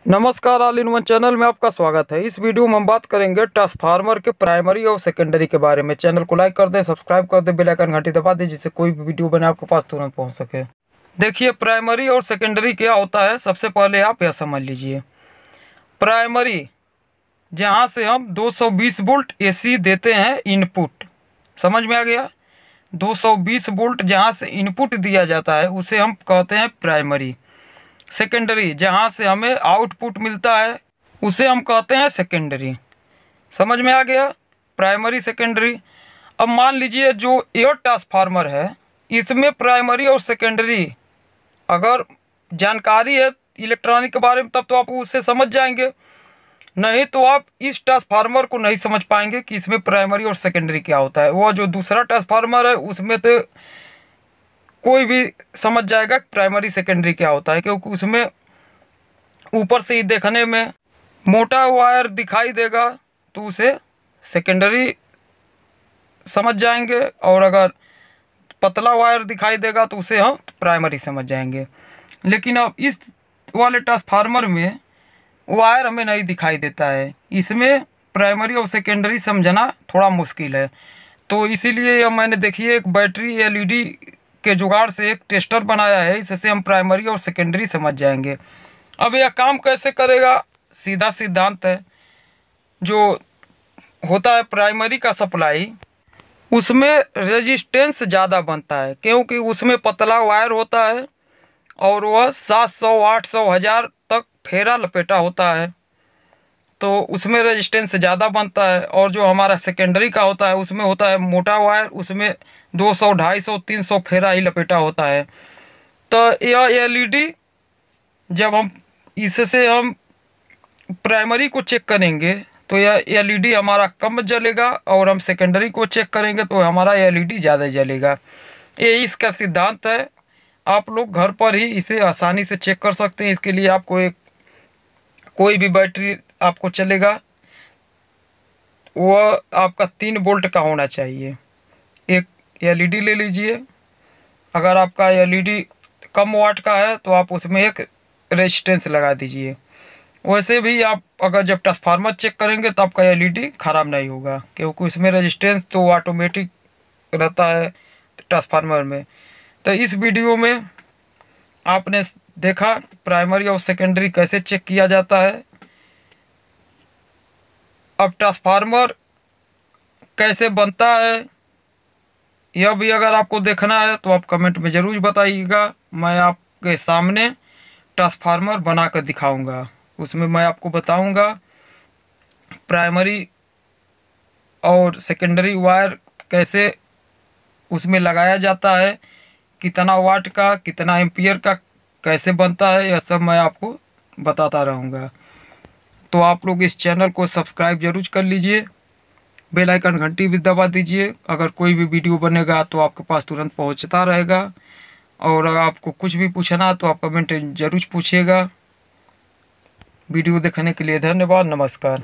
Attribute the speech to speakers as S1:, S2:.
S1: नमस्कार, all in one channel में आपका स्वागत है। इस वीडियो में हम बात करेंगे ट्रांसफार्मर के प्राइमरी और सेकेंडरी के बारे में। चैनल को लाइक कर दें, सब्सक्राइब कर दें, बेल आइकन घंटी दबा दें जिससे कोई भी वीडियो बने आपके पास तुरंत पहुंच सके। देखिए, प्राइमरी और सेकेंडरी क्या होता है, सबसे पहले आप यह समझ लीजिए। प्राइमरी जहाँ से हम 220 वोल्ट AC देते हैं इनपुट, समझ में आ गया। 220 वोल्ट जहाँ से इनपुट दिया जाता है उसे हम कहते हैं प्राइमरी। सेकेंडरी जहाँ से हमें आउटपुट मिलता है उसे हम कहते हैं सेकेंडरी। समझ में आ गया, प्राइमरी सेकेंडरी। अब मान लीजिए जो एयर ट्रांसफार्मर है इसमें प्राइमरी और सेकेंडरी अगर जानकारी है इलेक्ट्रॉनिक के बारे में तब तो आप उससे समझ जाएंगे, नहीं तो आप इस ट्रांसफार्मर को नहीं समझ पाएंगे कि इसमें प्राइमरी और सेकेंडरी क्या होता है। वो जो दूसरा ट्रांसफार्मर है उसमें तो कोई भी समझ जाएगा प्राइमरी सेकेंडरी क्या होता है, क्योंकि उसमें ऊपर से ही देखने में मोटा वायर दिखाई देगा तो उसे सेकेंडरी समझ जाएंगे, और अगर पतला वायर दिखाई देगा तो उसे हम प्राइमरी समझ जाएंगे। लेकिन अब इस वाले ट्रांसफार्मर में वायर हमें नहीं दिखाई देता है, इसमें प्राइमरी और सेकेंडरी समझना थोड़ा मुश्किल है। तो इसीलिए मैंने देखिए एक बैटरी LED के जुगाड़ से एक टेस्टर बनाया है, इससे हम प्राइमरी और सेकेंडरी समझ जाएंगे। अब यह काम कैसे करेगा, सीधा सिद्धांत है। जो होता है प्राइमरी का सप्लाई उसमें रेजिस्टेंस ज़्यादा बनता है, क्योंकि उसमें पतला वायर होता है और वह 700, 800, 1000 तक फेरा लपेटा होता है, तो उसमें रेजिस्टेंस ज़्यादा बनता है। और जो हमारा सेकेंडरी का होता है उसमें होता है मोटा वायर, उसमें 200, 250, 300 फेरा ही लपेटा होता है। तो यह LED जब हम इससे हम प्राइमरी को चेक करेंगे तो यह LED हमारा कम जलेगा, और हम सेकेंडरी को चेक करेंगे तो हमारा LED ज़्यादा जलेगा। ये इसका सिद्धांत है। आप लोग घर पर ही इसे आसानी से चेक कर सकते हैं। इसके लिए आपको कोई भी बैटरी आपको चलेगा वह आपका 3 वोल्ट का होना चाहिए। एक LED ले लीजिए, अगर आपका LED कम वाट का है तो आप उसमें एक रेजिस्टेंस लगा दीजिए। वैसे भी आप अगर जब ट्रांसफार्मर चेक करेंगे तो आपका LED ख़राब नहीं होगा, क्योंकि उसमें रेजिस्टेंस तो ऑटोमेटिक रहता है ट्रांसफार्मर में। तो इस वीडियो में आपने देखा प्राइमरी और सेकेंडरी कैसे चेक किया जाता है। अब ट्रांसफार्मर कैसे बनता है यह भी अगर आपको देखना है तो आप कमेंट में ज़रूर बताइएगा। मैं आपके सामने ट्रांसफार्मर बना कर दिखाऊंगा, उसमें मैं आपको बताऊंगा प्राइमरी और सेकेंडरी वायर कैसे उसमें लगाया जाता है, कितना वाट का, कितना एम्पियर का कैसे बनता है, यह सब मैं आपको बताता रहूँगा। तो आप लोग इस चैनल को सब्सक्राइब जरूर कर लीजिए, बेल आइकन घंटी भी दबा दीजिए। अगर कोई भी वीडियो बनेगा तो आपके पास तुरंत पहुंचता रहेगा। और अगर आपको कुछ भी पूछना तो आप कमेंट जरूर पूछिएगा। वीडियो देखने के लिए धन्यवाद, नमस्कार।